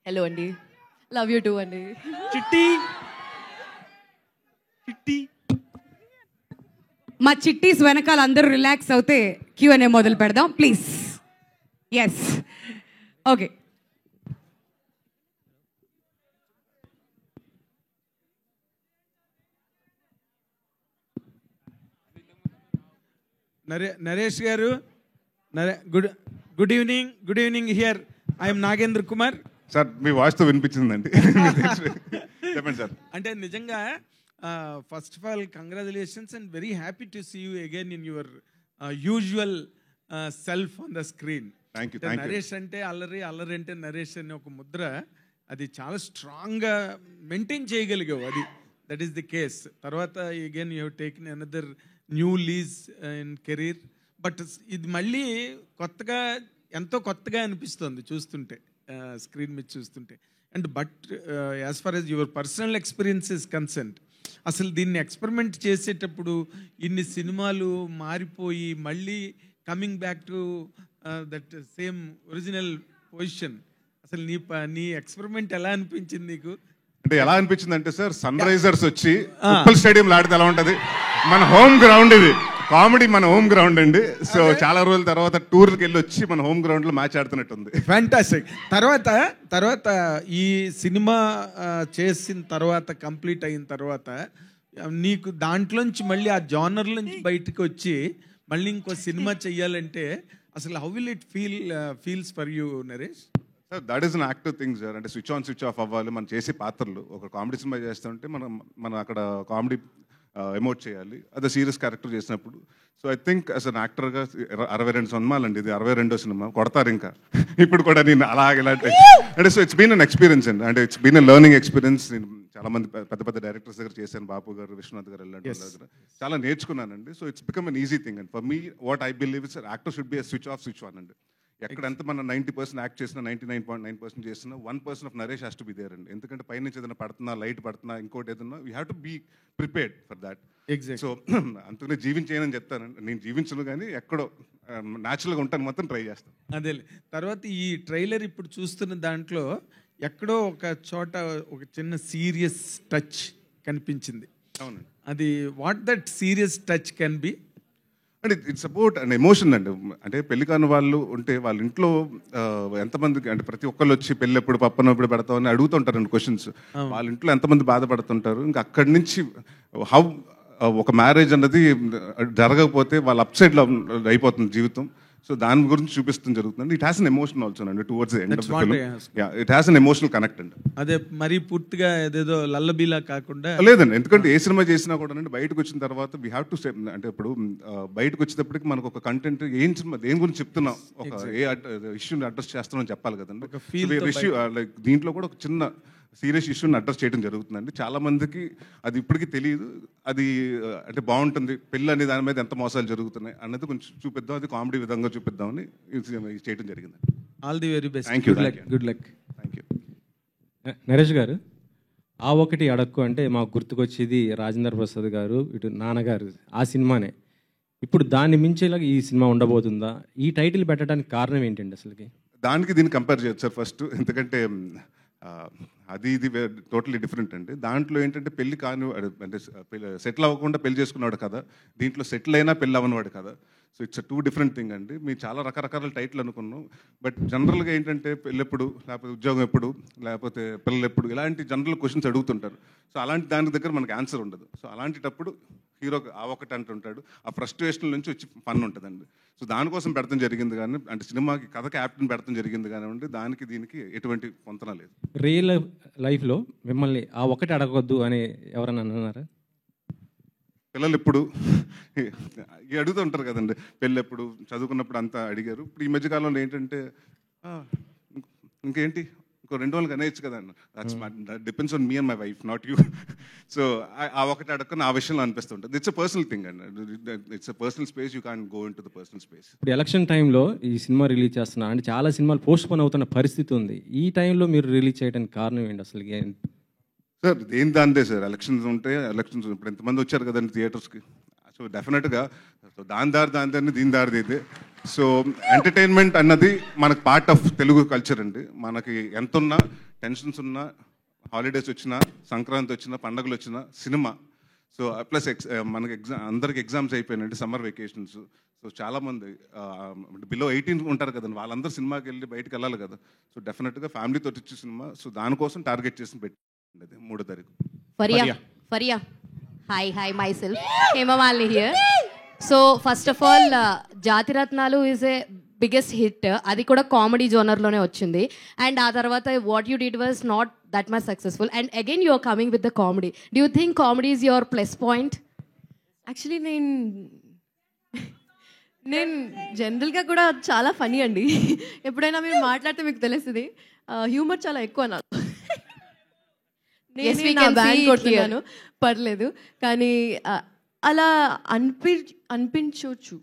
Hello అండి, love you two అండి. చిట్టి చిట్టి మా చిట్టీస్ వెనకాల అందరూ రిలాక్స్ అవుతే Q&A మొదలు పెడదాం please. Yes, okay. Naresh garu, good evening here. I'm Nagendra Kumar. Sir మీ వాయిస్తో వినిపించిందండి. చెప్పండి సార్. అంటే నిజంగా first of all congratulations and very happy to see you again in your usual self on the screen. Thank you. Naresh అంటే అల్లరి, అల్లరి అంటే నరేష్ అనే ఒక ముద్ర అది చాలా స్ట్రాంగ్గా మెయింటైన్ చేయగలిగావు. అది దట్ ఈస్ ది కేస్. తర్వాత again you have taken another new lease in career. But ఇది మళ్ళీ కొత్తగా, ఎంతో కొత్తగా అనిపిస్తుంది చూస్తుంటే, స్క్రీన్ మీద చూస్తుంటే. And but as far as your personal experience is concern, అసలు దీన్ని ఎక్స్పెరిమెంట్ చేసేటప్పుడు ఇన్ని సినిమాలు మారిపోయి మళ్ళీ coming back to that same original position, అసలు నీ ఎక్స్పెరిమెంట్ ఎలా అనిపించింది నీకు? అంటే ఎలా అనిపించింది అంటే సార్, సన్ రైజర్స్ వచ్చి ఉప్పల్ స్టేడియంలో ఆడితే ఎలా ఉంటుంది? మన హోమ్ గ్రౌండ్ ఇది, కామెడీ మన హోమ్ గ్రౌండ్ అండి. సో చాలా రోజుల తర్వాత టూర్కి వెళ్ళి వచ్చి మన హోమ్ గ్రౌండ్ లో మ్యాచ్ ఆడుతున్నట్టుంది. ఫ్యాంటాస్టిక్. తర్వాత ఈ సినిమా చేసిన తర్వాత, కంప్లీట్ అయిన తర్వాత నీకు దాంట్లోంచి మళ్ళీ ఆ జానర్ నుంచి బయటకు వచ్చి మళ్ళీ ఇంకో సినిమా చెయ్యాలంటే అసలు how will it feels for you Naresh? Sir that is an active thing sir. అంటే స్విచ్ ఆన్ స్విచ్ ఆఫ్ అవ్వాలి. మనం చేసే పాత్రలు, ఒక కామెడీ సినిమా చేస్తుంటే మనం అక్కడ కామెడీ ఎమోట్ చేయాలి. అదే సీరియస్ క్యారెక్టర్ చేసినప్పుడు. So I think as an యాక్టర్గా 62 సినిమాలండి, ఇది 62వ సినిమా. కొడతారు ఇంకా ఇప్పుడు కూడా నేను అలాగే. అంటే so it's been an experience అండి. అంటే it's been a learning experience. నేను చాలా మంది పెద్ద పెద్ద డైరెక్టర్స్ దగ్గర చేశాను, బాపు గారు, విశ్వనాథ్ గారు, ఇలాంటి వాళ్ళ దగ్గర చాలా నేర్చుకున్నానండి. So it's become an easy thing. And for me what I believe is actor should be switch off switch on అండి. ఎక్కడ ఎంత మనం 90% యాక్ట్ చేసినా, 99.9% చేసినా 1% of Naresh has to be there అండి. ఎందుకంటే పైనుంచి ఏదైనా పడుతున్నా, లైట్ పడుతున్నా, ఇంకోటి ఏదన్నా, we have to be prepared for that. Exact. So అందుకనే జీవించేయనని చెప్తానండి. నేను జీవించను కానీ ఎక్కడో న్యాచురల్గా ఉంటాను, మొత్తం ట్రై చేస్తాను. అదే. తర్వాత ఈ ట్రైలర్ ఇప్పుడు చూస్తున్న దాంట్లో ఎక్కడో ఒక చోట ఒక చిన్న సీరియస్ టచ్ కనిపించింది. అవునండి. అది what that serious touch can be? అంటే ఇట్స్ అబౌట్ అన్ ఎమోషన్ అండి. అంటే పెళ్లి కాని వాళ్ళు ఉంటే వాళ్ళ ఇంట్లో ఎంతమందికి, అంటే ప్రతి ఒక్కళ్ళు వచ్చి పెళ్ళి ఎప్పుడు, పప్పను ఎప్పుడు పెడతామని అడుగుతుంటారండి క్వశ్చన్స్. వాళ్ళ ఇంట్లో ఎంతమంది బాధపడుతుంటారు. ఇంకా అక్కడి నుంచి హౌ ఒక మ్యారేజ్ అన్నది జరగకపోతే వాళ్ళ అప్సైడ్లో అయిపోతుంది జీవితం. సో దాని గురించి చూపిస్తుంది జరుగుతుంది. It has an emotion also అండి towards the end of the film. It has an emotional connect అండి. అదే మరీ పూర్తిగా ఏదేదో లల్లబీలా కాకుండా లేదండి. ఎందుకంటే ఏ సినిమా చేసినా కూడా బయటకు వచ్చిన తర్వాత వీ హ్యావ్ టు, అంటే ఇప్పుడు బయటకు వచ్చేటప్పటికి మనకు ఒక కంటెంట్, ఏం సినిమా దేని గురించి చెప్తున్నాం, ఒక ఏ ఇష్యూని అడ్రస్ చేస్తున్నాం చెప్పాలి కదండి. ఇష్యూ లైక్ దీంట్లో కూడా ఒక చిన్న సీరియస్ ఇష్యూని అడ్రస్ చేయడం జరుగుతుందండి. చాలా మందికి అది ఇప్పటికీ తెలియదు. అది అంటే బాగుంటుంది, పెళ్ళి అనే దాని మీద ఎంత మోసాలు జరుగుతున్నాయి అన్నది కొంచెం చూపిద్దాం, అది కామెడీ విధంగా చూపిద్దామని చేయడం జరిగింది. All the very best. Thank you. Good luck. Thank you. Naresh గారు, ఆ ఒకటి అడక్కు అంటే మాకు గుర్తుకొచ్చేది రాజేంద్ర ప్రసాద్ గారు, ఇటు నాన్నగారు, ఆ సినిమానే. ఇప్పుడు దాన్ని మించేలాగా ఈ సినిమా ఉండబోతుందా? ఈ టైటిల్ పెట్టడానికి కారణం ఏంటండి అసలుకి? దానికి దీన్ని కంపేర్ చేయొచ్చు సార్ ఫస్ట్. ఎందుకంటే అది ఇది టోటలీ డిఫరెంట్ అండి. దాంట్లో ఏంటంటే పెళ్లి కాని, అంటే సెటిల్ అవ్వకుండా పెళ్లి చేసుకున్నాడు కదా, దీంట్లో సెటిల్ అయినా పెళ్ళి అవ్వనివాడు కదా. So it's two different thing అండి. మీరు చాలా రకరకాల టైటిల్ అనుకున్నాం. బట్ జనరల్గా ఏంటంటే పెళ్ళి ఎప్పుడు, లేకపోతే ఉద్యోగం ఎప్పుడు, లేకపోతే పిల్లలు ఎప్పుడు, ఇలాంటి జనరల్ క్వశ్చన్స్ అడుగుతుంటారు. సో అలాంటి దాని దగ్గర మనకు ఆన్సర్ ఉండదు. సో అలాంటిటప్పుడు హీరో ఆ ఒకటి అంటుంటాడు, ఆ ఫ్రస్ట్రేషన్ నుంచి వచ్చి పన్ను ఉంటుందండి. సో దానికోసం పెడతాం జరిగింది కానీ, అంటే సినిమాకి కథ క్యాప్టెన్ పెడతాం జరిగింది కానివ్వండి, దానికి దీనికి ఎటువంటి పొంతన లేదు. రియల్ లైఫ్లో మిమ్మల్ని ఆ ఒకటి అడగొద్దు అని ఎవరన్నా అన్నారా? పిల్లలు ఎప్పుడు అడుగుతూ ఉంటారు కదండి, పెళ్ళి ఎప్పుడు, చదువుకున్నప్పుడు అంతా అడిగారు. ఇప్పుడు ఈ మధ్యకాలంలో ఏంటంటే ఇంకేంటి, ఇంకో 2 రోజులు కనేయచ్చు కదా అన్న. That depends on me and my wife, not you. So ఆ ఒకటి అడగని ఆ విషయంలో అనిపిస్తుంటుంది. ఇట్స్ అ పర్సనల్ థింగ్ అండి. It's a personal space, you can go in to the personal space. ఇప్పుడు ఎలక్షన్ టైంలో ఈ సినిమా రిలీజ్ చేస్తున్నా అంటే చాలా సినిమాలు పోస్ట్ పోన్ అవుతున్న పరిస్థితి ఉంది. ఈ టైంలో మీరు రిలీజ్ చేయడానికి కారణం ఏంటి అసలు? సార్ దేని దాందే సార్, ఎలక్షన్స్ ఉంటే ఎలక్షన్స్. ఇప్పుడు ఎంతమంది వచ్చారు కదండి థియేటర్స్కి, సో డెఫినెట్గా సో దాని దారిని దీని దారిది ఇది. సో ఎంటర్టైన్మెంట్ అన్నది మనకు పార్ట్ ఆఫ్ తెలుగు కల్చర్ అండి. మనకి ఎంత ఉన్నా, టెన్షన్స్ ఉన్నా, హాలిడేస్ వచ్చినా, సంక్రాంతి వచ్చినా, పండుగలు వచ్చినా సినిమా. సో ప్లస్ మనకి అందరికి ఎగ్జామ్స్ అయిపోయినాయండి, సమ్మర్ వెకేషన్స్. సో చాలామంది బిలో 18 ఉంటారు కదండి, వాళ్ళందరూ సినిమాకి వెళ్ళి బయటకు వెళ్ళాలి కదా. సో డెఫినెట్గా ఫ్యామిలీతో వచ్చే సినిమా. సో దానికోసం టార్గెట్ చేసి పెట్టింది 3వ తారీఖు. Faria. Hi, myself. Hemamali here. So, first of all, Jatiratnalu is a biggest hit. Adi kuda comedy genre lone ochindi. And aa tarvata what you did was not that much successful. And again, you are coming with the comedy. Do you think comedy is your plus point? Actually నేను జనరల్గా కూడా చాలా funny అండి. ఎప్పుడైనా మీరు మాట్లాడితే మీకు తెలుస్తుంది, హ్యూమర్ చాలా ఎక్కువ నాకు. Yes, we నేను can బ్యాండ్ see it కొడుతున్నాను, పర్లేదు. కానీ అలా అనిపించవచ్చు,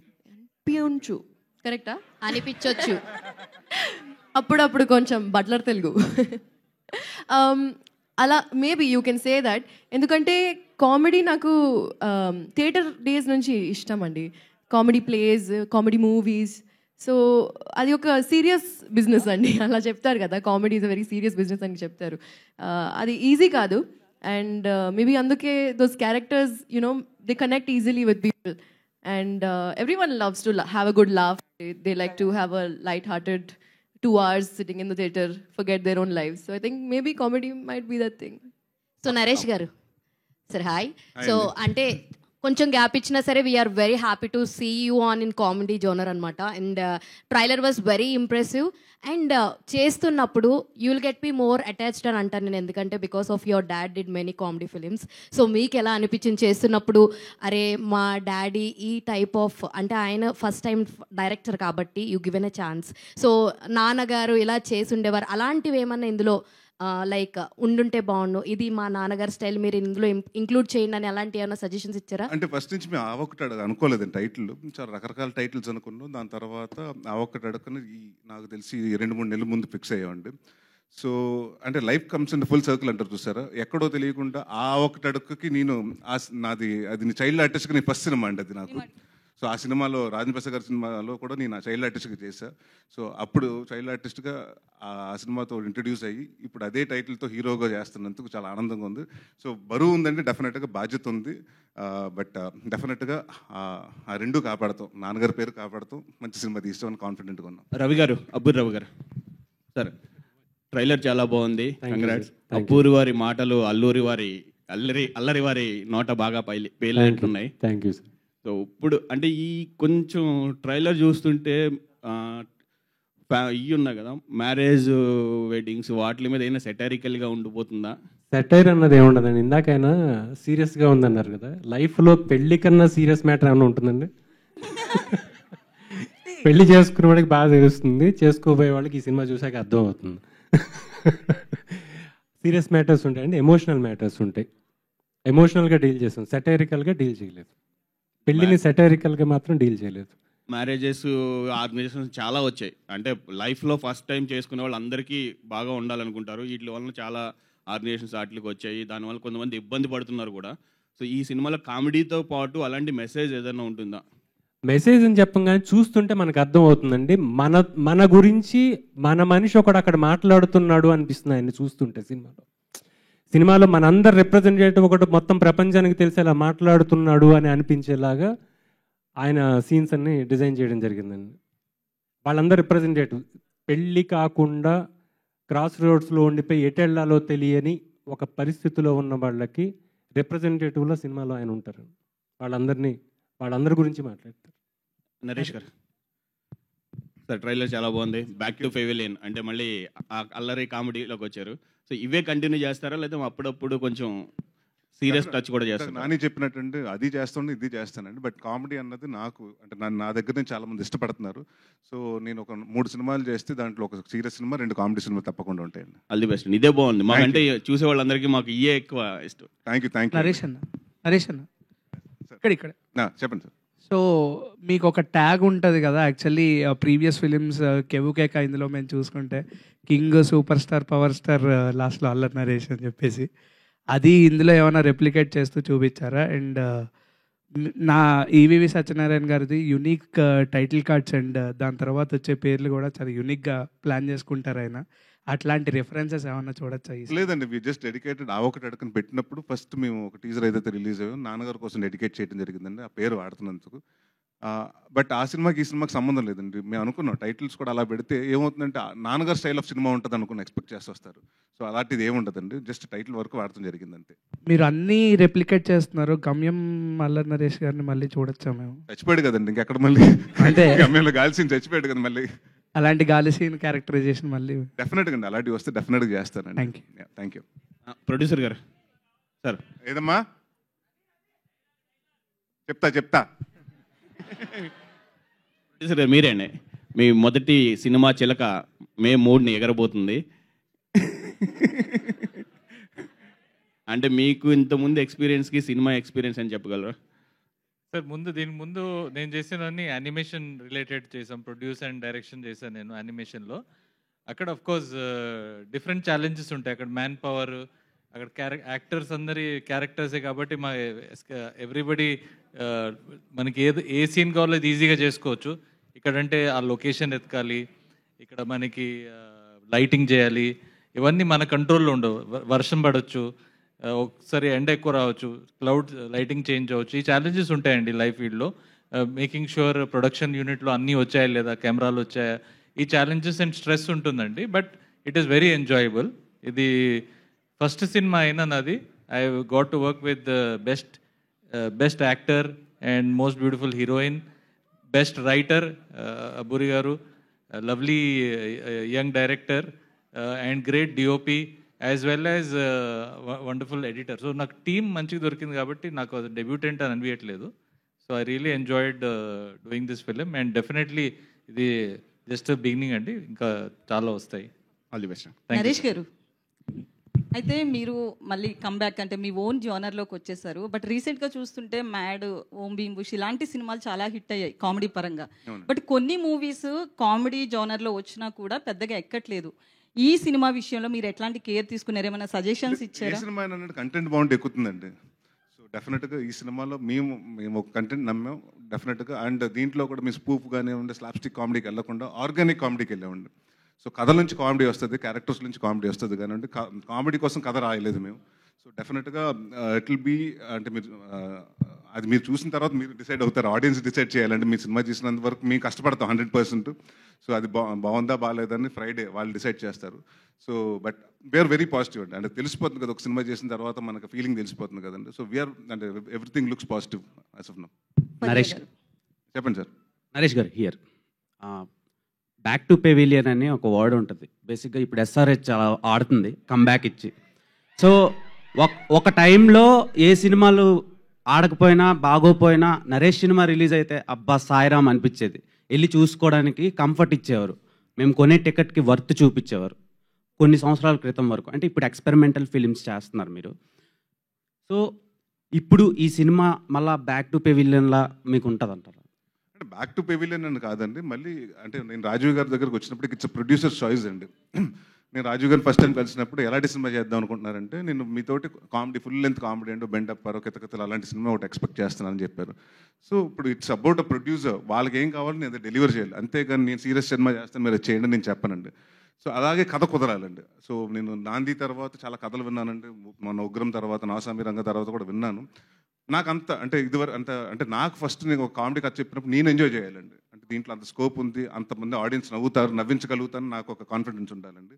కరెక్టా? అనిపించొచ్చు. అప్పుడప్పుడు కొంచెం బట్లర్ తెలుగు. అలా maybe you can say that. ఎందుకంటే కామెడీ నాకు థియేటర్ డేస్ నుంచి ఇష్టం అండి. Comedy place, comedy movies. So అది ఒక సీరియస్ బిజినెస్ అండి. అలా చెప్తారు కదా, comedy is a very serious business అని చెప్తారు. అది ఈజీ కాదు. అండ్ మేబీ అందుకే those characters they connect easily with people. And everyone loves to have a good laugh. They like to have a light hearted 2 hours sitting in the theater, forget their own lives. So I think maybe comedy might be that thing. So Naresh garu, sir hi. So అంటే కొంచెం gap ఇచ్చినా సరే we're very happy to see you on in comedy genre అనమాట. And trailer was very impressive. And చేస్తున్నప్పుడు you will get me more attached అని అంటాను నేను, ఎందుకంటే because of your dad did many comedy films. So మీకు ఎలా అనిపించింది చేస్తున్నప్పుడు? అరే మా డాడీ ఈ టైప్ ఆఫ్, అంటే ఆయన ఫస్ట్ టైం డైరెక్టర్ కాబట్టి you given a chance. So నాన్నగారు ఇలా చేసి ఉండేవారు, అలాంటివి ఏమన్నా ఇందులో లైక్ ఉండుంటే బాగుండు, ఇది మా నాన్నగారి స్టైల్ మీరు ఇందులో ఇంక్లూడ్ చేయండి అని అలాంటి ఏమైనా సజెషన్స్ ఇచ్చారా? అంటే ఫస్ట్ నుంచి మేము ఒకటి అనుకోలేదు టైటిల్, చాలా రకరకాల టైటిల్స్ అనుకున్నాం. దాని తర్వాత ఒకటి అడగని నాకు తెలిసి 2-3 నెలల ముందు ఫిక్స్ అయ్యామండి. సో అంటే life comes in full circle అంటారు చూసారా, ఎక్కడో తెలియకుండా ఒకటి అడుగుకి నేను అది చైల్డ్ ఆర్టిస్ట్గా నేను ఫస్ట్ సినిమా అండి అది నాకు. సో ఆ సినిమాలో రాజేంద్ర ప్రసాద్ గారి సినిమాలో కూడా నేను చైల్డ్ ఆర్టిస్ట్గా చేశాను. సో అప్పుడు చైల్డ్ ఆర్టిస్ట్గా ఆ సినిమాతో ఇంట్రడ్యూస్ అయ్యి ఇప్పుడు అదే టైటిల్తో హీరోగా చేస్తున్నందుకు చాలా ఆనందంగా ఉంది. సో బరువు ఉందండి, డెఫినెట్గా బాధ్యత ఉంది. బట్ డెఫినెట్గా ఆ రెండు కాపాడుతాం, నాన్నగారి పేరు కాపాడుతాం, మంచి సినిమా తీస్తామని కాన్ఫిడెంట్గా ఉన్నాం. రవి గారు, అబ్బూరి రవి గారు సార్, ట్రైలర్ చాలా బాగుంది, కంగ్రాట్స్. అబ్బూరి వారి మాటలు అల్లరి వారి నోట బాగా పేలినట్టున్నాయి. Thank you sir. సో ఇప్పుడు అంటే ఈ కొంచెం ట్రైలర్ చూస్తుంటే ఇవి ఉన్నాయి కదా, మ్యారేజ్ వెడ్డింగ్స్, వాటి మీద ఏమైనా సెటారికల్గా ఉండిపోతుందా? సెటైర్ అన్నది ఏముండదండి. ఇందాకైనా సీరియస్గా ఉందన్నారు కదా, లైఫ్లో పెళ్లి కన్నా సీరియస్ మ్యాటర్ ఏమైనా ఉంటుందండి? పెళ్లి చేసుకునే వాడికి బాగా తెలుస్తుంది, చేసుకోబోయే వాళ్ళకి ఈ సినిమా చూసాక అర్థం అవుతుంది. సీరియస్ మ్యాటర్స్ ఉంటాయండి, ఎమోషనల్ మ్యాటర్స్ ఉంటాయి. ఎమోషనల్గా డీల్ చేస్తాం, సెటైరికల్గా డీల్ చేయలేదు. పెళ్లిని సెటైరికల్గా మాత్రం డీల్ చేయలేదు. మ్యారేజెస్ ఆర్గనైజేషన్స్ చాలా వచ్చాయి, అంటే లైఫ్లో ఫస్ట్ టైం చేసుకునే వాళ్ళు అందరికీ బాగా ఉండాలనుకుంటారు. వీటి వల్ల చాలా ఆర్గనైజేషన్స్ వాటికి వచ్చాయి, దానివల్ల కొంతమంది ఇబ్బంది పడుతున్నారు కూడా. సో ఈ సినిమాలో కామెడీతో పాటు అలాంటి మెసేజ్ ఏదైనా ఉంటుందా? మెసేజ్ అని చెప్పం కానీ చూస్తుంటే మనకు అర్థం అవుతుందండి. మన గురించి మన మనిషి ఒకడు అక్కడ మాట్లాడుతున్నాడు అనిపిస్తుంది ఆయన్ని చూస్తుంటే. సినిమాలో మనందరు రిప్రజెంటేటివ్ ఒకటి మొత్తం ప్రపంచానికి తెలిసేలా మాట్లాడుతున్నాడు అని అనిపించేలాగా ఆయన సీన్స్ అన్ని డిజైన్ చేయడం జరిగిందండి. వాళ్ళందరూ రిప్రజెంటేటివ్, పెళ్ళి కాకుండా క్రాస్ రోడ్స్లో ఉండిపోయి ఎటెళ్లాలో తెలియని ఒక పరిస్థితిలో ఉన్న వాళ్ళకి రిప్రజెంటేటివ్లో సినిమాలో ఆయన ఉంటారు. వాళ్ళందరి గురించి మాట్లాడతారు. నరేష్ గారు సార్, ట్రైలర్ చాలా బాగుంది. బ్యాక్ టు ఫెవిలియన్ అంటే మళ్ళీ అల్లరి కామెడీలోకి వచ్చారు. సో ఇవే కంటిన్యూ చేస్తారా, లేదా అప్పుడప్పుడు కొంచెం సీరియస్ టచ్ కూడా చేస్తారు? నాని చెప్పినట్టు అది చేస్తాను, ఇది చేస్తానండి. బట్ కామెడీ అన్నది నాకు అంటే నా దగ్గర నుంచి చాలా మంది ఇష్టపడుతున్నారు. సో నేను ఒక 3 సినిమాలు చేస్తే దాంట్లో ఒక సీరియస్ సినిమా, 2 కామెడీ సినిమా తప్పకుండా ఉంటాయండి. All the best. ఇదే బాగుంది మాకంటే, చూసే వాళ్ళందరికీ మాకు ఇయే ఎక్కువ ఇష్టం. Thank you. నరేష్ అన్న ఇక్కడ చెప్పండి సార్. సో మీకు ఒక ట్యాగ్ ఉంటుంది కదా, యాక్చువల్లీ ప్రీవియస్ ఫిలిమ్స్ కెవుకేక, ఇందులో మేము చూసుకుంటే king, super star, power star, లాస్ట్లో అల్లరి నరేష్ అని చెప్పేసి, అది ఇందులో ఏమైనా రెప్లికేట్ చేస్తూ చూపించారా? అండ్ నా ఈవివి సత్యనారాయణ గారిది యూనిక్ టైటిల్ కార్డ్స్ అండ్ దాని తర్వాత వచ్చే పేర్లు కూడా చాలా యూనిక్గా ప్లాన్ చేసుకుంటారు ఆయన. అట్లాంటి రెఫరెన్సెస్ ఏమన్నా చూడొచ్చా? లేదండి, వి జస్ట్ డెడికేటెడ్ ఆ ఒకటి అడగని పెట్టినప్పుడు ఫస్ట్ మేము ఒక టీజర్ ఏదైతే రిలీజ్ అయ్యో నాన్నగారి కోసం డెడికేట్ చేయడం జరిగిందండి ఆ పేరు వాడుతున్నందుకు. బట్ ఆ సినిమాకి ఈ సినిమాకి సంబంధం లేదండి. మేము అనుకున్నాం టైటిల్స్ కూడా అలా పెడితే ఏమవుతుందంటే నాన్నగారు స్టైల్ ఆఫ్ సినిమా ఉంటుంది అనుకుని ఎక్స్పెక్ట్ చేసి వస్తారు. సో అలాంటిది ఏముండదండి, జస్ట్ టైటిల్ వరకు వాడటం జరిగింది అంతే. మీరు అన్నీ రెప్లికేట్ చేస్తున్నారు. గమ్యం అల్లరి నరేష్ గారిని మళ్ళీ చూడొచ్చా మేము? చచ్చిపోయాడు కదండి, ఇంకెక్కడ మళ్ళీ అంటే గమ్యంలో గాల్సిన చచ్చిపోయాడు కదా మళ్ళీ. అలాంటి గాలి సీన్ క్యారెక్టరైజేషన్ మళ్ళీ డెఫినెట్గా అండి, అలాంటివి వస్తే డెఫినెట్గా చేస్తానండి. Thank you. Thank you. Producer గారు సార్. ఏదమ్మా చెప్తా ప్రొడ్యూసర్ గారు మీరేండి, మీ మొదటి సినిమా చిలక మే 3ని ఎగరబోతుంది. అంటే మీకు ఇంతకుముందు ఎక్స్పీరియన్స్కి సినిమా ఎక్స్పీరియన్స్ అని చెప్పగలరా? సార్ దీని ముందు నేను చేసినవన్నీ యానిమేషన్ రిలేటెడ్ చేసాం, ప్రొడ్యూస్ అండ్ డైరెక్షన్ చేశాను నేను యానిమేషన్లో. అక్కడ ఆఫ్ కోర్స్ డిఫరెంట్ ఛాలెంజెస్ ఉంటాయి. అక్కడ మ్యాన్ పవర్, అక్కడ యాక్టర్స్ అందరి క్యారెక్టర్సే కాబట్టి మా ఎవ్రీబడి మనకి ఏ సీన్ కావాలో అది ఈజీగా చేసుకోవచ్చు. ఇక్కడంటే ఆ లొకేషన్ ఎతకాలి, ఇక్కడ మనకి లైటింగ్ చేయాలి, ఇవన్నీ మన కంట్రోల్లో ఉండవు. వర్షం పడవచ్చు, ఒకసారి ఎండ ఎక్కువ రావచ్చు, క్లౌడ్ లైటింగ్ చేంజ్ అవ్వచ్చు. ఈ ఛాలెంజెస్ ఉంటాయండి లైఫ్ ఫీల్డ్లో. మేకింగ్ షూర్ ప్రొడక్షన్ యూనిట్లో అన్నీ వచ్చాయా లేదా, కెమెరాలు వచ్చాయా, ఈ ఛాలెంజెస్ అండ్ స్ట్రెస్ ఉంటుందండి. But it is very enjoyable. ఇది ఫస్ట్ సినిమా అయినా నాది. I got to work with best actor and most beautiful heroine, best writer Abburi garu, lovely young director and great DOP as well as wonderful editor. So నాకు team మంచిగా దొరికింది కాబట్టి నాకు అది debutante అని అనిపించట్లేదు. So I really enjoyed doing this film and definitely ఇది just beginning అండి, ఇంకా చాలా వస్తాయి. All the best. నరేష్ గారు, అయితే మీరు మళ్ళీ కమ్బ్యాక్ అంటే మీ ఓన్ జోనర్లోకి వచ్చేసారు. బట్ రీసెంట్గా చూస్తుంటే మ్యాడ్, ఓం భీమ్ బుష్ ఇలాంటి సినిమాలు చాలా హిట్ అయ్యాయి కామెడీ పరంగా. బట్ కొన్ని మూవీస్ కామెడీ జోనర్లో వచ్చినా కూడా పెద్దగా ఎక్కట్లేదు. ఈ సినిమా విషయంలో మీరు ఎట్లాంటి కేర్ తీసుకున్నారు? ఏమైనా సజెషన్స్ ఇచ్చారా? ఈ సినిమా ఏంటంటే కంటెంట్ బాగుంటే ఎక్కుతుందండి. సో డెఫినెట్గా ఈ సినిమాలో మేము ఒక కంటెంట్ నమ్మాం డెఫినెట్గా. అండ్ దీంట్లో కూడా మీ స్పూఫ్ కానివ్వండి, స్లాప్స్టిక్ కామెడీకి వెళ్ళకుండా ఆర్గానిక్ కామెడీకి వెళ్ళామండి. సో కథల నుంచి కామెడీ వస్తుంది, క్యారెక్టర్స్ నుంచి కామెడీ వస్తుంది కానివ్వండి. కామెడీ కోసం కథ రాయలేదు మేము. సో డెఫినెట్గా ఇట్ విల్ బీ అంటే మీరు అది మీరు చూసిన తర్వాత మీరు డిసైడ్ అవుతారు, ఆడియన్స్ డిసైడ్ చేయాలంటే మీ సినిమా చూసినంత వరకు మేము కష్టపడతాం 100%. సో అది బాగుందా బాగాలేదని ఫ్రైడే వాళ్ళు డిసైడ్ చేస్తారు. So but we're very positive అండి. అంటే తెలిసిపోతుంది కదా, ఒక సినిమా చేసిన తర్వాత మనకు ఫీలింగ్ తెలిసిపోతుంది కదండి. సో వీఆర్ అంటే everything looks positive as of now. Naresh చెప్పండి సార్. నరేష్ గారు హియర్ బ్యాక్ టు పెవిలియన్ అని ఒక వర్డ్ ఉంటుంది. బేసిక్గా ఇప్పుడు ఎస్ఆర్హెచ్ ఆడుతుంది కమ్బ్యాక్ ఇచ్చి. సో ఒక టైంలో ఏ సినిమాలు ఆడకపోయినా బాగోపోయినా నరేష్ సినిమా రిలీజ్ అయితే అబ్బా సాయిరామ్ అనిపించేది. వెళ్ళి చూసుకోవడానికి కంఫర్ట్ ఇచ్చేవారు. మేము కొనే టికెట్కి వర్త్ చూపించేవారు కొన్ని సంవత్సరాల క్రితం వరకు. అంటే ఇప్పుడు ఎక్స్పెరిమెంటల్ ఫిలిమ్స్ చేస్తున్నారు మీరు. సో ఇప్పుడు ఈ సినిమా మళ్ళీ బ్యాక్ టు పెవిలియన్లా మీకు ఉంటుంది అంటారు? అంటే బ్యాక్ టు పెవిలియన్ అని కాదండి, మళ్ళీ అంటే నేను రాజీవ్ గారి దగ్గరకు వచ్చినప్పుడు ఇట్స్ ప్రొడ్యూసర్ చాయిస్ అండి. నేను రాజీవ్ గారిని ఫస్ట్ టైం కలిసినప్పుడు ఎలాంటి సినిమా చేద్దాం అనుకుంటున్నారంటే, నేను మీతోటి కామెడీ ఫుల్ లెంత్ కామెడీ అంటూ బెండప్పారో కితకితలు అలాంటి సినిమా ఒకటి ఎక్స్పెక్ట్ చేస్తున్నానని చెప్పారు. సో ఇప్పుడు ఇట్స్ అబౌట్ అ ప్రొడ్యూసర్, వాళ్ళకి ఏం కావాలో నేను డెలివర్ చేయాలి, అంతేగాని నేను సీరియస్ సినిమా చేస్తాను మీరు చేయండి నేను చెప్పానండి. సో అలాగే కథ కుదరాలండి. సో నేను నాంది తర్వాత చాలా కథలు విన్నానండి, మన ఉగ్రం తర్వాత నాసామి రంగ తర్వాత కూడా విన్నాను. నాకు అంత అంటే ఇదివరకు అంటే నాకు ఫస్ట్ నేను ఒక కామెడీ కథ చెప్పినప్పుడు నేను ఎంజాయ్ చేయాలండి. అంటే దీంట్లో అంత స్కోప్ ఉంది, అంతమంది ఆడియన్స్ నవ్వుతారు, నవ్వించగలుగుతాను, నాకు ఒక కాన్ఫిడెన్స్ ఉండాలండి.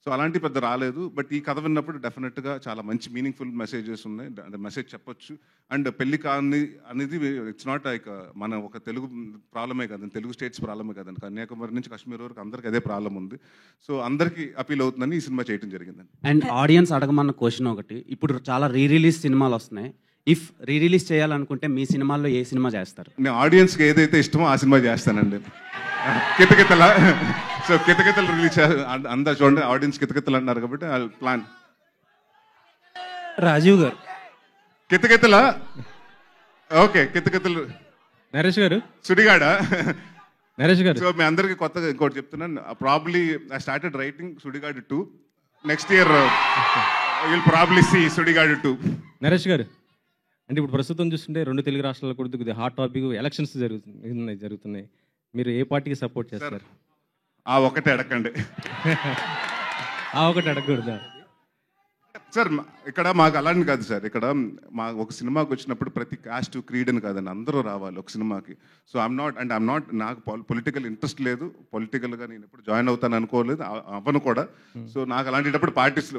సో అలాంటి పెద్ద రాలేదు. బట్ ఈ కథ విన్నప్పుడు డెఫినెట్గా చాలా మంచి మీనింగ్ఫుల్ మెసేజెస్ ఉన్నాయి, అంటే మెసేజ్ చెప్పొచ్చు. అండ్ పెళ్లి కాని అనేది ఇట్స్ నాట్ లైక్ మన ఒక తెలుగు ప్రాబ్లమే కదండి, తెలుగు స్టేట్స్ ప్రాబ్లమే కదండి, కన్యాకుమారి నుంచి కాశ్మీర్ వరకు అందరికీ అదే ప్రాబ్లం ఉంది. సో అందరికీ అపీల్ అవుతుందని ఈ సినిమా చేయడం జరిగిందండి. అండ్ ఆడియన్స్ అడగమన్న క్వశ్చన్ ఒకటి, ఇప్పుడు చాలా రిలీజ్ సినిమాలు వస్తున్నాయి. ఇఫ్ రిలీజ్ చేయాలనుకుంటే మీ సినిమాల్లో ఏ సినిమా చేస్తారు? నేను ఆడియన్స్కి ఏదైతే ఇష్టమో ఆ సినిమా చేస్తానండి. కితకితల సో కితకితలు రిలీజ్ అందరు చూడండి, ఆడియన్స్ కితకితలు అన్నారు కాబట్టి ప్లాన్. రాజీవ్ గారు కితకితల ఓకే కితకితలు. నరేష్ గారు సుడిగాడ. నరేష్ గారు సో మీ అందరికీ కొత్తగా ఇంకోటి చెప్తున్నాను, probably I started writing Sudigadu 2. Next year will probably see Sudigadu 2. Naresh garu అంటే ఇప్పుడు ప్రస్తుతం చూస్తుంటే 2 తెలుగు రాష్ట్రాల్లో కూడా కొద్దిగా హాట్ టాపిక్ ఎలక్షన్స్ జరుగుతున్నాయి. మీరు ఏ పార్టీకి సపోర్ట్ చేస్తారు? ఆ ఒకటే అడగండి. ఆ ఒకటి అడగకూడదా సార్? ఇక్కడ మాకు అలాంటి కాదు సార్. ఇక్కడ మా ఒక సినిమాకి వచ్చినప్పుడు ప్రతి కాస్ట్ క్రీడ్ అని కాదండి, అందరూ రావాలి ఒక సినిమాకి. సో ఐఎమ్ నాట్ నాకు పొలిటికల్ ఇంట్రెస్ట్ లేదు. పొలిటికల్గా నేను ఎప్పుడు జాయిన్ అవుతాను అనుకోలేదు, అవ్వను కూడా. సో నాకు అలాంటిటప్పుడు పార్టీస్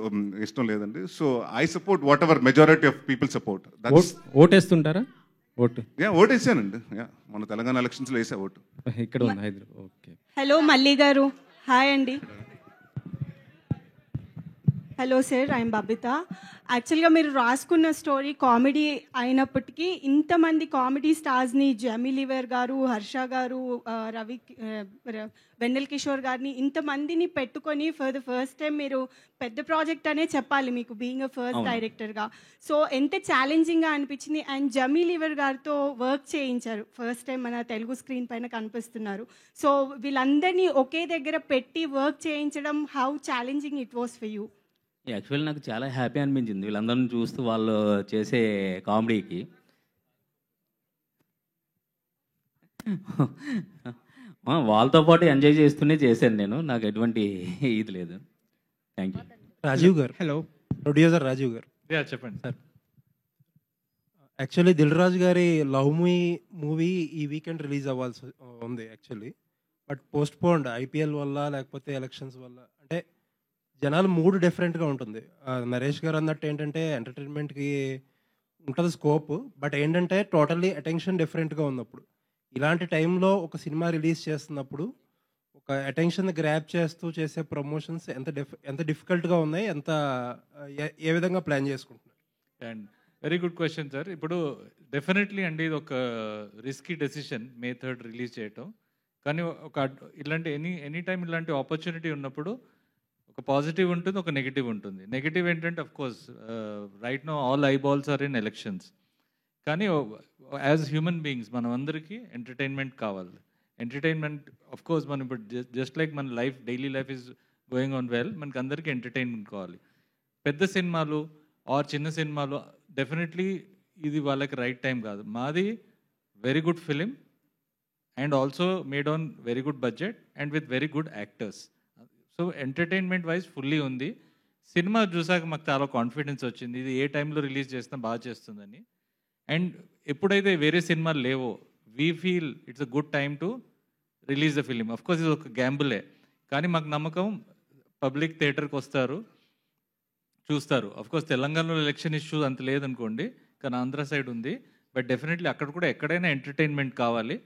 ఇష్టం లేదండి. So I support whatever majority of people support. ఓటేస్తుంటారా? ఓటేసానండి. మన తెలంగాణ ఎలక్షన్స్లో వేసా ఓటు. ఇక్కడ ఉంది హైదరాబాద్. ఓకే. హలో మల్లి గారు, హాయ్ అండి. Hello sir, I'm Babita. యాక్చువల్గా మీరు రాసుకున్న స్టోరీ కామెడీ అయినప్పటికీ ఇంతమంది కామెడీ స్టార్స్ని, జెమీ లివర్ గారు, హర్ష గారు, వెన్నెల కిషోర్ గారిని, ఇంతమందిని పెట్టుకొని ఫర్ ద ఫస్ట్ టైం మీరు పెద్ద ప్రాజెక్ట్ అనే చెప్పాలి మీకు, బీయింగ్ అ ఫస్ట్ డైరెక్టర్గా. సో ఎంత ఛాలెంజింగ్గా అనిపించింది. అండ్ జెమీ లివర్ గారితో వర్క్ చేయించారు, ఫస్ట్ టైం మన తెలుగు స్క్రీన్ పైన కనిపిస్తున్నారు. సో వీళ్ళందరినీ ఒకే దగ్గర పెట్టి వర్క్ చేయించడం, how challenging it was for you? Actually నాకు చాలా హ్యాపీ అనిపించింది వీళ్ళందరిని చూస్తూ, వాళ్ళు చేసే కామెడీకి. వాళ్ళతో పాటు ఎంజాయ్ చేస్తూనే చేశాను నేను, నాకు ఎటువంటి ఇది లేదు. Thank you. రాజీవ్ గారు, హలో, ప్రొడ్యూసర్ రాజీవ్ గారు. చెప్పండి సార్. యాక్చువల్లీ దిల్ రాజు గారి లవ్ మీ మూవీ ఈ వీకెండ్ రిలీజ్ అవ్వాల్సి ఉంది యాక్చువల్లీ, బట్ పోస్ట్ పోన్డ్ ఐపీఎల్ వల్ల లేకపోతే ఎలక్షన్స్ వల్ల. అంటే జనాలు మూడు డిఫరెంట్గా ఉంటుంది. నరేష్ గారు అన్నట్టు ఏంటంటే ఎంటర్టైన్మెంట్కి ఉంటుంది స్కోప్, బట్ ఏంటంటే టోటల్లీ అటెన్షన్ డిఫరెంట్గా ఉన్నప్పుడు, ఇలాంటి టైంలో ఒక సినిమా రిలీజ్ చేస్తున్నప్పుడు ఒక అటెన్షన్ గ్రాప్ చేస్తూ చేసే ప్రమోషన్స్ ఎంత డిఫికల్ట్గా ఉన్నాయి, ఏ విధంగా ప్లాన్ చేసుకుంటున్నారు? And very good question sir. ఇప్పుడు డెఫినెట్లీ అండి ఇది ఒక risky decision May 3rd release చేయటం. కానీ ఒక ఇలాంటి ఎనీ టైం ఇలాంటి ఆపర్చునిటీ ఉన్నప్పుడు ఒక పాజిటివ్ ఉంటుంది, ఒక నెగిటివ్ ఉంటుంది. నెగిటివ్ ఏంటంటే of course right no all eyeballs are in elections. కానీ యాజ్ హ్యూమన్ బీయింగ్స్ మనం అందరికీ ఎంటర్టైన్మెంట్ కావాలి. ఎంటర్టైన్మెంట్ అఫ్ కోర్స్ మనం ఇప్పుడు జస్ట్ లైక్ మన life, daily life is going on well, మనకి అందరికీ ఎంటర్టైన్మెంట్ కావాలి. పెద్ద సినిమాలు ఆర్ చిన్న సినిమాలు డెఫినెట్లీ ఇది వాళ్ళకి రైట్ టైం కాదు. మాది very good film and also made on very good budget and with very good actors. So entertainment wise fully ఉంది. సినిమా చూసాక మాకు చాలా కాన్ఫిడెన్స్ వచ్చింది, ఇది ఏ టైంలో రిలీజ్ చేసినా బాగా చేస్తుందని. అండ్ ఎప్పుడైతే వేరే సినిమాలు లేవో we feel it's a good time to release the film. Of course ఇది ఒక గ్యాంబులే, కానీ మాకు నమ్మకం పబ్లిక్ థియేటర్కి వస్తారు, చూస్తారు. అఫ్ కోర్స్ తెలంగాణలో ఎలక్షన్ ఇష్యూ అంత లేదనుకోండి, కానీ ఆంధ్ర సైడ్ ఉంది. బట్ డెఫినెట్లీ అక్కడ కూడా ఎక్కడైనా ఎంటర్టైన్మెంట్ కావాలి.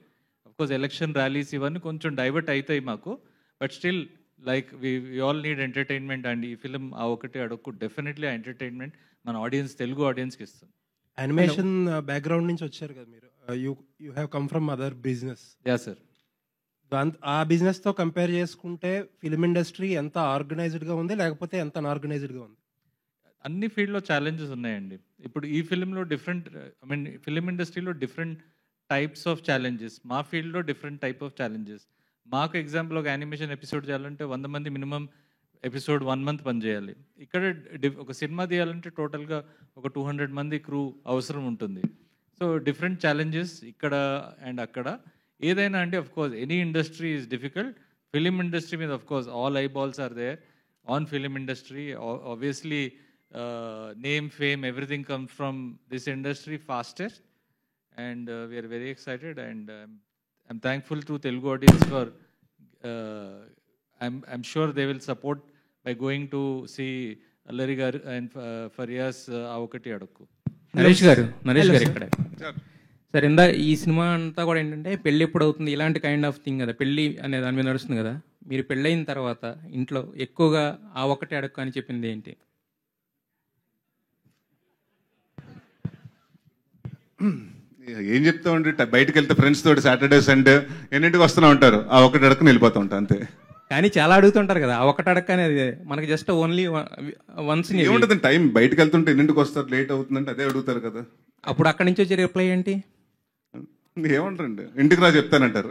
అఫ్ కోర్స్ ఎలక్షన్ ర్యాలీస్ ఇవన్నీ కొంచెం డైవర్ట్ అవుతాయి మాకు, but still like we all need entertainment. And ఈ ఫిలిం ఆ ఒకటి అడుగు డెఫినెట్లీ ఆ ఎంటర్టైన్మెంట్ మన ఆడియన్స్, తెలుగు ఆడియన్స్కి ఇస్తుంది. యానిమేషన్ బ్యాక్గ్రౌండ్ నుంచి వచ్చారు కదా మీరు, you have come from other business. Yeah sir. ఆ బిజినెస్తో కంపేర్ చేసుకుంటే ఫిలిం ఇండస్ట్రీ ఎంత ఆర్గనైజ్డ్గా ఉంది లేకపోతే ఎంత అన్ఆర్గనైజ్డ్గా ఉంది? అన్ని ఫీల్డ్లో ఛాలెంజెస్ ఉన్నాయండి. ఇప్పుడు ఈ ఫిలింలో డిఫరెంట్, ఐ మీన్ ఫిలిం ఇండస్ట్రీలో డిఫరెంట్ టైప్స్ ఆఫ్ ఛాలెంజెస్, మా ఫీల్డ్లో డిఫరెంట్ టైప్ ఆఫ్ ఛాలెంజెస్. మాకు ఎగ్జాంపుల్ ఒక యానిమేషన్ ఎపిసోడ్ చేయాలంటే 100 మంది మినిమం ఎపిసోడ్ 1 month పనిచేయాలి. ఇక్కడ ఒక సినిమా తీయాలంటే టోటల్గా ఒక 200 మంది క్రూ అవసరం ఉంటుంది. సో డిఫరెంట్ ఛాలెంజెస్ ఇక్కడ అండ్ అక్కడ. ఏదైనా అంటే of course any industry is difficult. Film industry మీద of course all eyeballs are there on film industry. Obviously name, fame, everything comes from this industry fastest, and we are very excited, and I'm thankful to Telugu audience for I'm sure they will support by going to see Allari garu and Faryas Avokati Adukku. Naresh గారు ఇక్కడ sir, ఇందా ఈ cinema అంతా కూడా ఏంటంటే పెళ్ళి ఎప్పుడు అవుతుంది ఇలాంటి కైండ్ ఆఫ్ థింగ్ కదా, పెళ్ళి అనే దాని మీద నడుస్తుంది కదా. మీరు పెళ్ళైన తర్వాత ఇంట్లో ఎక్కువగా ఆ ఒకటి అడక్కు అని చెప్పింది ఏంటి? ఏం చెప్తామండి, బయటకు వెళ్తే ఫ్రెండ్స్ తోటి సాటర్డే సండే ఎన్నింటికి వస్తూనే ఉంటారు, ఆ ఒకటి అడక్కుని వెళ్ళిపోతూ ఉంటా అంతే. కానీ చాలా అడుగుతుంటారు కదా, ఆ ఒకటి అడక్క అనేది మనకి జస్ట్ ఓన్లీ వన్స్. ఏముంటుంది టైం, బయటకు వెళ్తుంటే ఎన్నింటికి వస్తారు, లేట్ అవుతుందంటే అదే అడుగుతారు కదా. అప్పుడు అక్కడి నుంచి వచ్చే రిప్లై ఏంటి? ఏమంటారండి, ఇంటికి రా చెప్తానంటారు.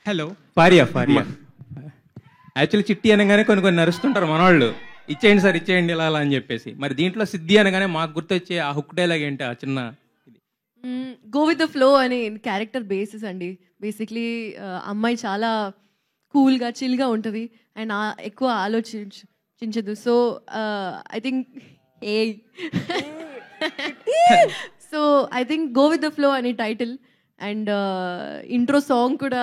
హలో ఫారియా యాక్చువల్లీ చిట్టి అనగానే కొన్ని నరుస్తుంటారు మనవాళ్ళు. ఇచ్చేయండి సార్ ఇచ్చేయండి ఇలా అలా అని చెప్పేసి. మరి దీంట్లో సిద్ధి అనగానే మాకు గుర్తొచ్చే ఆ హుక్ డైలాగ్ ఏంటి ఆ చిన్న గో విత్ ద ఫ్లో అనే క్యారెక్టర్ బేసిస్ అండి. బేసిక్లీ అమ్మాయి చాలా కూల్గా చిల్గా ఉంటుంది అండ్ ఎక్కువ ఆలోచించదు. So I think so I think go with the flow అనే టైటిల్ అండ్ ఇంట్రో సాంగ్ కూడా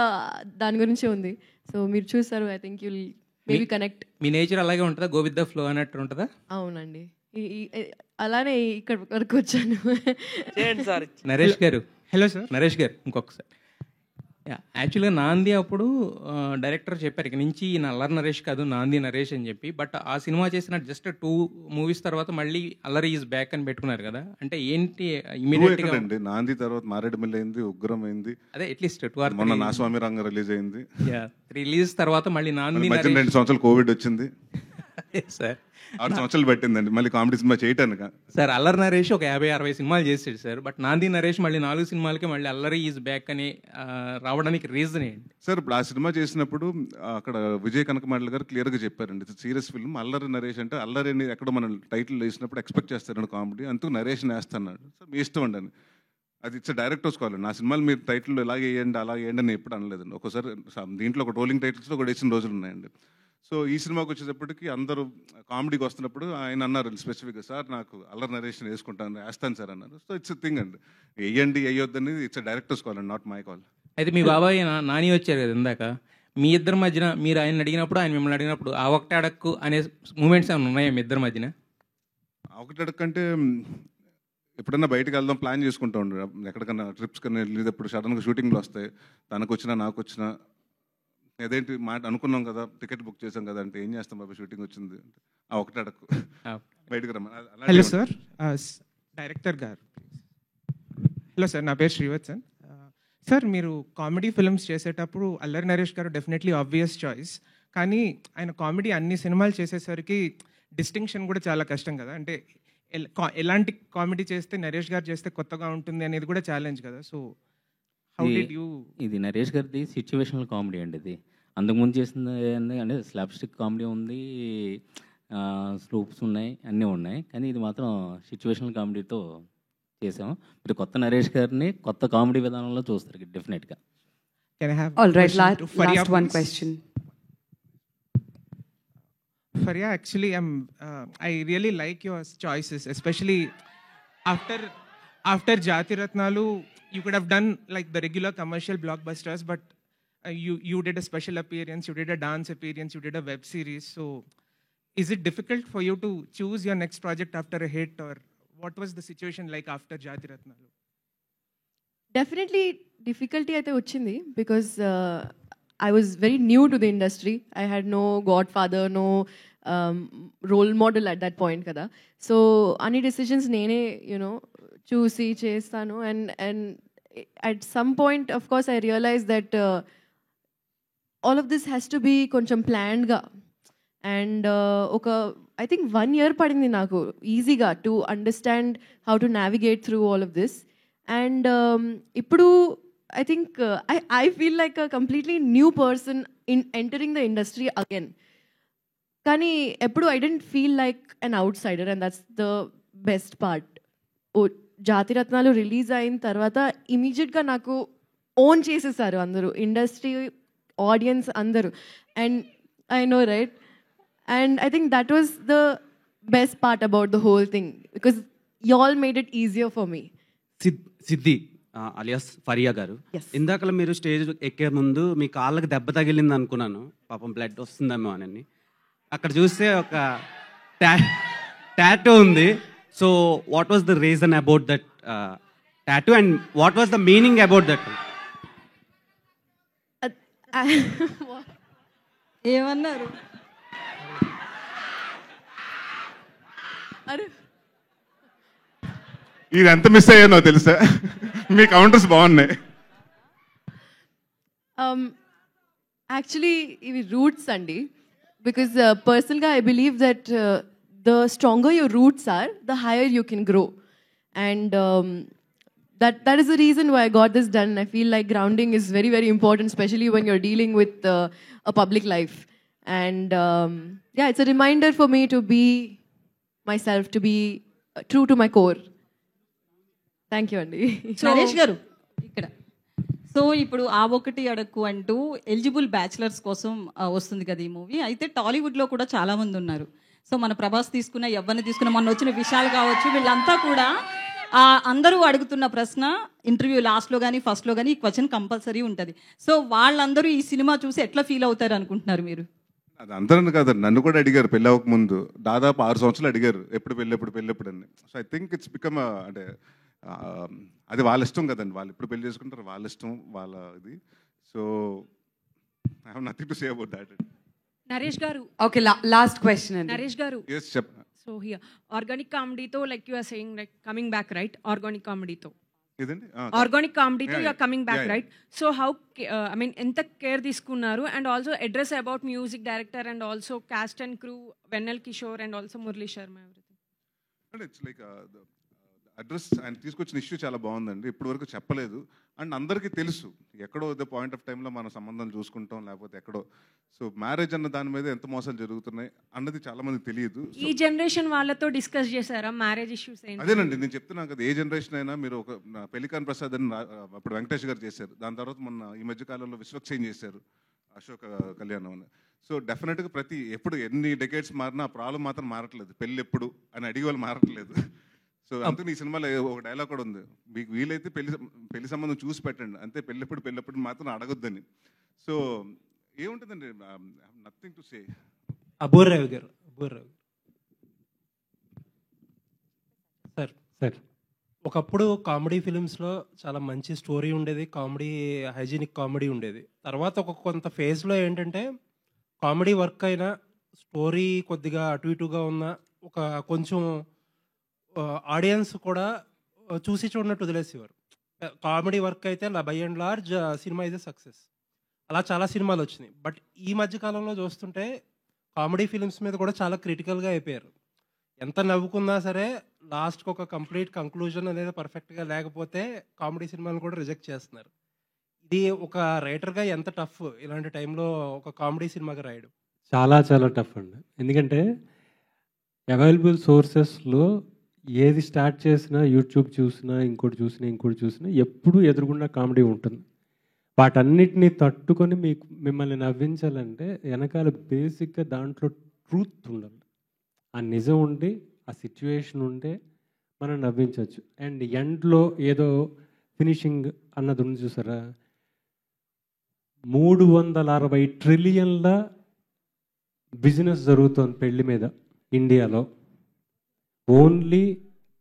దాని గురించే ఉంది. సో మీరు చూసారు, I think you'll maybe connect. మీ నేచర్ అలాగే ఉంటుందా, గో విత్ ద ఫ్లో అన్నట్టు ఉంటుందా? అవునండి, అలానే ఇక్కడ వరకు వచ్చాను. నరేష్ గారు, హలో సార్. నరేష్ గారు ఇంకొకసారి. యాక్చువల్గా నాంది అప్పుడు డైరెక్టర్ చెప్పారు ఇక నుంచి ఈయన అల్లరి నరేష్ కాదు నాంది నరేష్ అని చెప్పి. బట్ ఆ సినిమా చేసిన జస్ట్ 2 మూవీస్ తర్వాత మళ్ళీ అల్లరి ఈజ్ బ్యాక్ అని పెట్టుకున్నారు కదా, అంటే ఏంటి ఇమీడియట్ గా? నాంది తర్వాత మారేడుమిల్లి అయింది, ఉగ్రం అయింది, అదే అట్లీస్ట్ 2 or 3. మొన్న నాస్వామి రంగ రిలీజ్ అయింది. 3 రిలీజ్ తర్వాత మళ్ళీ నాంది 2 సంవత్సరాలు కోవిడ్ వచ్చింది సార్. 6 సంవత్సరాలు పట్టిందండి మళ్ళీ కామెడీ సినిమా చేయటానికి. సార్ అల్లరి నరేష్ ఒక 50-60 సినిమాలు చేసాడు సార్. బట్ నాంది నరేష్ మళ్ళీ 4 సినిమాలకి మళ్ళీ అల్లరి ఈజ్ బ్యాక్ అని రావడానికి రీజన్ ఏంటి సార్? ఇప్పుడు ఆ సినిమా చేసినప్పుడు అక్కడ విజయ్ కనకమాడల గారు క్లియర్గా చెప్పారండి, ఇది సీరియస్ ఫిల్మ్. అల్లరి నరేష్ అంటే అల్లరిని ఎక్కడ మనం టైటిల్ వేసినప్పుడు ఎక్స్పెక్ట్ చేస్తారండి కామెడీ, అందుకు నరేష్ వేస్తున్నాడు. సో మీ ఇష్టం అండి అని. అది ఇట్స్ డైరెక్టర్స్ కావాలి. నా సినిమాలు మీరు టైటిల్ ఇలాగే వేయండి అలాగే వేయండి అని ఎప్పుడు అనలేదండి. ఒకసారి దీంట్లో ఒక రోలింగ్ టైటిల్స్లో కూడా వేసిన రోజులు ఉన్నాయండి. సో ఈ సినిమాకి వచ్చేటప్పటికి అందరూ కామెడీకి వస్తున్నప్పుడు ఆయన అన్నారు స్పెసిఫిక్గా, సార్ నాకు అల్లరి నరేషన్ వేసుకుంటాను వేస్తాను సార్ అన్నారు. సో ఇట్స్ థింగ్ అండి, వేయండి వేయొద్దని ఇట్స్ డైరెక్టర్స్ కాల్ అండి, నాట్ మై కాల్. అయితే మీ బాబాయ్ నాని వచ్చారు కదా ఇందాక, మీ ఇద్దరి మధ్యన మీరు ఆయన అడిగినప్పుడు ఆయన మిమ్మల్ని అడిగినప్పుడు ఆ ఒకటి అడక్కు అనే మూమెంట్స్ ఏమైనా ఉన్నాయా మీ ఇద్దరి మధ్యన? ఒకటి అడక్కంటే ఎప్పుడన్నా బయటకు వెళ్దాం ప్లాన్ చేసుకుంటూ ఉండే, ఎక్కడికన్నా ట్రిప్స్ కన్నా వెళ్ళేటప్పుడు సడన్గా షూటింగ్లు వస్తాయి, తనకు వచ్చినా నాకు వచ్చినా అదేంటి మాట అనుకున్నాం కదా, టికెట్ బుక్ చేసాం కదా అంటే ఏం చేస్తాం బాబా షూటింగ్ వచ్చింది ఆ ఒకటి అడక్కు బయటకు రమ్మా. హలో సార్, డైరెక్టర్ గారు. హలో సార్, నా పేరు శ్రీవత్సన్ సార్. మీరు కామెడీ ఫిల్మ్స్ చేసేటప్పుడు అల్లరి నరేష్ గారు డెఫినెట్లీ ఆబ్వియస్ చాయిస్, కానీ ఆయన కామెడీ అన్ని సినిమాలు చేసేసరికి డిస్టింక్షన్ కూడా చాలా కష్టం కదా. అంటే ఎలాంటి కామెడీ చేస్తే నరేష్ గారు చేస్తే కొత్తగా ఉంటుంది అనేది కూడా ఛాలెంజ్ కదా. So how did you? ఇది నరేష్ గారిది సిచ్యువేషనల్ కామెడీ అండి. ఇది అంతకుముందు చేసింది అంటే స్లాప్ స్టిక్ కామెడీ ఉంది, స్లూప్స్ ఉన్నాయి, అన్నీ ఉన్నాయి, కానీ ఇది మాత్రం సిచ్యువేషనల్ కామెడీతో చేసాము. మీరు కొత్త నరేష్ గారిని కొత్త కామెడీ విధానంలో చూస్తారు డెఫినెట్గా. All right, last one question. Faria, actually, I really like your choices, especially after Jati Ratnalu. You could have done like the regular commercial blockbusters, but you did a special appearance, you did a dance appearance, you did a web series. So, is it difficult for you to choose your next project after a hit, or what was the situation like after Jati Ratnalu? Definitely difficulty అయితే వచ్చింది because I was very new to the industry. I had no godfather, no role model at that point kada. So any decisions నేనే చూసి చేస్తాను. And at some point of course I realized that all of this has to be కొంచెం planned గా. And ఒక I think 1 year పడింది నాకు ఈజీగా to understand how to navigate through all of this. And ఇప్పుడు I think I feel like a completely new person in entering the industry again. కానీ ఎప్పుడు I didn't feel like an outsider, and that's the best part. జాతి రత్నాలు release అయిన తర్వాత ఇమీడియట్గా నాకు own చేసేసారు అందరూ, ఇండస్ట్రీ, ఆడియన్స్ అందరూ. And I know right, and I think that was the best part about the whole thing because you all made it easier for me. Siddhi alias Faria గారు, ఇందాకలా మీరు స్టేజ్ ఎక్కే ముందు మీ కాళ్ళకి దెబ్బ తగిలింది అనుకున్నాను, పాపం బ్లడ్ వస్తుందేమో అని. అక్కడ చూస్తే ఒక టాటూ ఉంది. So what was the reason about that tattoo and what was the meaning about that? ఏమన్నారు? ఇది ఎంత మిస్ అయ్యానో తెలుసా, మీ కౌంటర్స్ బాగున్నాయి. యాక్చువల్లీ ఇవి రూట్స్ అండి, బికాస్ పర్సనల్గా I believe that the stronger your roots are, the higher you can grow. And that is the reason why I got this done. I feel like grounding is very, very important, especially when you're dealing with a public life. And yeah, it's a reminder for me to be myself, to be true to my core. Thank you, Andy. Naresh గారు ఇక్కడ so ఇప్పుడు ఆ ఒకటి అడక్కు అంటూ eligible bachelors కోసం వస్తుంది కదా ఈ మూవీ. అయితే టాలీవుడ్లో కూడా చాలా మంది ఉన్నారు. సో మన ప్రభాస్ తీసుకున్న, ఎవరిని తీసుకున్న, మొన్న వచ్చిన విషయాలు కావచ్చు, వీళ్ళంతా కూడా అందరూ అడుగుతున్న ప్రశ్న ఇంటర్వ్యూ లాస్ట్లో కానీ ఫస్ట్లో కానీ ఈ క్వశ్చన్ కంపల్సరీ ఉంటుంది. సో వాళ్ళందరూ ఈ సినిమా చూసి ఎట్లా ఫీల్ అవుతారు అనుకుంటున్నారు మీరు? అది అందరూ కాదండి, నన్ను కూడా అడిగారు పెళ్ళి అవ్వక ముందు. దాదాపు 6 సంవత్సరాలు అడిగారు ఎప్పుడు పెళ్ళెప్పుడు అని. So I think it's become అంటే అది వాళ్ళ ఇష్టం కదండి, వాళ్ళు ఎప్పుడు పెళ్లి చేసుకుంటారు వాళ్ళ ఇష్టం, వాళ్ళ ఇది. So I have nothing to say about that. Naresh garu, okay, last question అండి. నరేష్ గారు, yes చెప్పండి. సో హియర్ ఆర్గానిక్ కామెడీతో like you are saying like coming back, right? Organic కామెడీతో ఆర్గానిక్ కామెడీతో you are coming back, right? So how I mean ఎంత care తీసుకున్నారు? And also address about music director and also cast and crew, Vennela Kishore and also Murali Sharma, everything. అంటే it's like address ఆయన తీసుకొచ్చిన issue చాలా బాగుందండి, ఇప్పటి వరకు చెప్పలేదు. అండ్ అందరికీ తెలుసు ఎక్కడో ద పాయింట్ ఆఫ్ టైంలో మన సంబంధం చూసుకుంటాం, లేకపోతే ఎక్కడో. సో మ్యారేజ్ అన్న దాని మీద ఎంత మోసాలు జరుగుతున్నాయి అన్నది చాలా మందికి తెలియదు. ఈ జనరేషన్ వాళ్ళతో డిస్కస్ చేశారా మ్యారేజ్ ఇష్యూస్? అదేనండి నేను చెప్తున్నాను కదా, ఏ జనరేషన్ అయినా మీరు ఒక పెళ్లికాన్ ప్రసాద్ అని అప్పుడు వెంకటేష్ గారు చేశారు, దాని తర్వాత మొన్న ఈ మధ్య కాలంలో విశ్వక్సేన్ చేశారు, అశోక్ కళ్యాణం అని. సో డెఫినెట్గా ఎప్పుడు ఎన్ని డెకేడ్స్ మారినా ఆ ప్రాబ్లం మాత్రం మారట్లేదు, పెళ్ళి ఎప్పుడు అని అడిగే వాళ్ళు మారట్లేదు. సో అందుకని ఈ సినిమాలో ఒక డైలాగ్ కూడా ఉంది, మీకు వీలైతే పెళ్లి సంబంధం చూసి పెట్టండి, అంతే పెళ్ళెప్పుడు మాత్రం అడగొద్దని. సో ఏముంటుందండి, నథింగ్ టు సే. అబూర్రావు గారు, సార్ ఒకప్పుడు కామెడీ ఫిలిమ్స్లో చాలా మంచి స్టోరీ ఉండేది, కామెడీ హైజీనిక్ కామెడీ ఉండేది. తర్వాత కొంత ఫేజ్లో ఏంటంటే కామెడీ వర్క్ అయినా స్టోరీ కొద్దిగా అటు ఇటుగా ఉన్న ఒక కొంచెం ఆడియన్స్ కూడా చూసి చూడనట్టు వదిలేసేవారు. కామెడీ వర్క్ అయితే by and large cinema is a success. అలా చాలా సినిమాలు వచ్చినాయి. బట్ ఈ మధ్యకాలంలో చూస్తుంటే కామెడీ ఫిలిమ్స్ మీద కూడా చాలా క్రిటికల్గా అయిపోయారు. ఎంత నవ్వుకున్నా సరే లాస్ట్కి ఒక కంప్లీట్ కంక్లూజన్ అనేది పర్ఫెక్ట్గా లేకపోతే కామెడీ సినిమాలు కూడా రిజెక్ట్ చేస్తున్నారు. ఇది ఒక రైటర్గా ఎంత టఫ్ ఇలాంటి టైంలో ఒక కామెడీ సినిమాగా రాయడం? చాలా టఫ్ అండి. ఎందుకంటే అవైలబుల్ సోర్సెస్లో ఏది స్టార్ట్ చేసినా, యూట్యూబ్ చూసినా, ఇంకోటి చూసినా ఎప్పుడు ఎదురుగుండా కామెడీ ఉంటుంది. వాటన్నిటిని తట్టుకొని మిమ్మల్ని నవ్వించాలంటే వెనకాల బేసిక్గా దాంట్లో ట్రూత్ ఉండాలి, ఆ నిజం ఉండి, ఆ సిచ్యువేషన్ ఉంటే మనం నవ్వించవచ్చు. అండ్ ఎండ్లో ఏదో ఫినిషింగ్ అన్నది ఉంది చూసారా, 360 ట్రిలియన్ల బిజినెస్ జరుగుతుంది పెళ్లి మీద ఇండియాలో. ఓన్లీ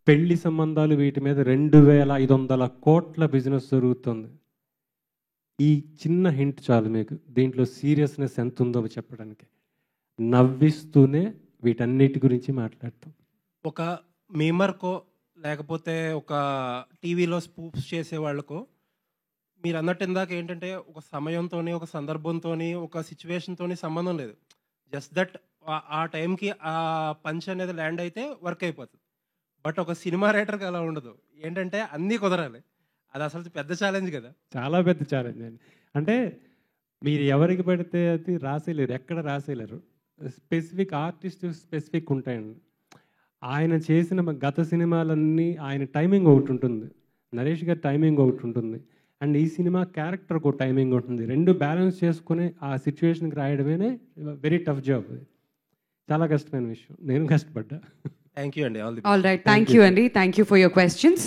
పెళ్లి సంబంధాలు వీటి మీద 2500 కోట్ల బిజినెస్ జరుగుతుంది. ఈ చిన్న హింట్ చాలు మీకు దీంట్లో సీరియస్నెస్ ఎంత ఉందో చెప్పడానికి. నవ్విస్తూనే వీటన్నిటి గురించి మాట్లాడతాం. ఒక మీమర్కో లేకపోతే ఒక టీవీలో స్పూప్స్ చేసే వాళ్ళకో మీరు అన్నట్టు ఇందాక ఏంటంటే ఒక సమయంతో, ఒక సందర్భంతో, ఒక సిచ్యువేషన్తో సంబంధం లేదు. జస్ట్ దట్ ఆ టైంకి ఆ పంచ్ అనేది ల్యాండ్ అయితే వర్క్ అయిపోతుంది. బట్ ఒక సినిమా రైటర్కి అలా ఉండదు, ఏంటంటే అన్నీ కుదరాలి. అది అసలు పెద్ద ఛాలెంజ్ కదా. చాలా పెద్ద ఛాలెంజ్ అండి. అంటే మీరు ఎవరికి పెడితే అది రాసేయలేరు, ఎక్కడ రాసేయలేరు. స్పెసిఫిక్ ఆర్టిస్ట్ స్పెసిఫిక్ ఉంటాయండి. ఆయన చేసిన గత సినిమాలన్నీ ఆయన టైమింగ్ ఒకటి ఉంటుంది, నరేష్ గారి టైమింగ్ ఒకటి ఉంటుంది, అండ్ ఈ సినిమా క్యారెక్టర్కి ఒక టైమింగ్ ఉంటుంది. రెండు బ్యాలెన్స్ చేసుకుని ఆ సిచ్యువేషన్కి రాయడమే వెరీ టఫ్ జాబ్. చాలా కష్టమైన విషయం, నేను కష్టపడ్డా. థ్యాంక్ యూ అండి. ఆల్ రైట్, థ్యాంక్ యూ అండి, thank you for your questions.